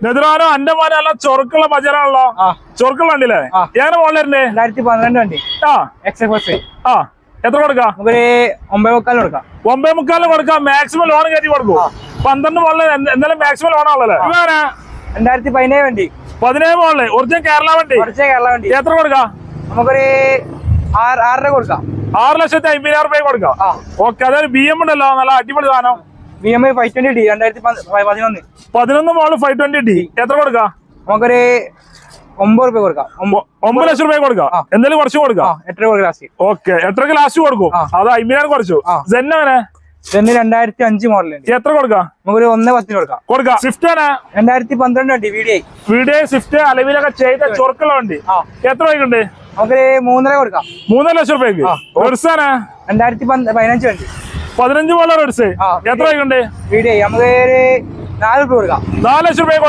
നെതിരാനോ അന്റെ മോനെ നല്ല ചൊറുക്കുള്ള ബജറാണല്ലോ. ചൊറുക്കുള്ള വണ്ടിയില്ലേ? ഏറെ മോളിലേ 2012 വണ്ടി. ആ എത്ര കൊടുക്കാം? 9.25 കൊടുക്കാം. 9.25 കൊടുക്കാം. മാക്സിമം ലോൺ കയറ്റി കൊടുക്കും. 12 മോളില് എന്തായാലും മാക്സിമം ലോൺ ആണല്ലേ? 2017 വണ്ടി. 17 മോളില് ഒറിജിനൽ കേരള വണ്ടി. എത്ര കൊടുക്കാം? നമുക്കൊരു 6.5 കൊടുക്കാം. 6,50,000 കൊടുക്കാം. ഓക്കെ. അതായത് BM ഉണ്ടല്ലോ, നല്ല അടിപൊളി സാധനം. BMI 520D 2011. 11 മോള് 520D. എത്ര കൊടുക്കാം? നമുക്കൊരു 9 രൂപ കൊടുക്കാം. 9 ലക്ഷം രൂപ കൊടുക്കാം. എന്തായാലും കുറച്ച് കൊടുക്കാം. 8 രൂപ ലാസ്റ്റ്. ഓക്കെ. 8 ലാസ്റ്റ് കൊടുക്കും. അത് 50,000 കുറച്ചു. ജെന്നവനെ 2005 മോഡലുണ്ട്. എത്ര കൊടുക്കാം? നമുക്കൊരു 1.10 കൊടുക്കാം. കൊടുക്കാം. സ്വിഫ്റ്റ് ആണ് 2012 വണ്ടി. VDI സ്വിഫ്റ്റ് അലവിലൊക്കെ ചെയ്ത ചൊറുക്കുള്ള വണ്ടി. എത്ര രൂപയ്ക്കുണ്ട്? നമുക്കൊരു 3.5 കൊടുക്കാം. 3 ലക്ഷം രൂപയ്ക്ക്. റെഡ്സാണ് 2015 വണ്ടി. 15 മോള റെഡ്സ്. എത്ര രൂപയ്ക്കുണ്ട്? VDI നമുക്ക് 4 രൂപ കൊടുക്കാം. 4 ലക്ഷം രൂപ കൊടുക്കാം.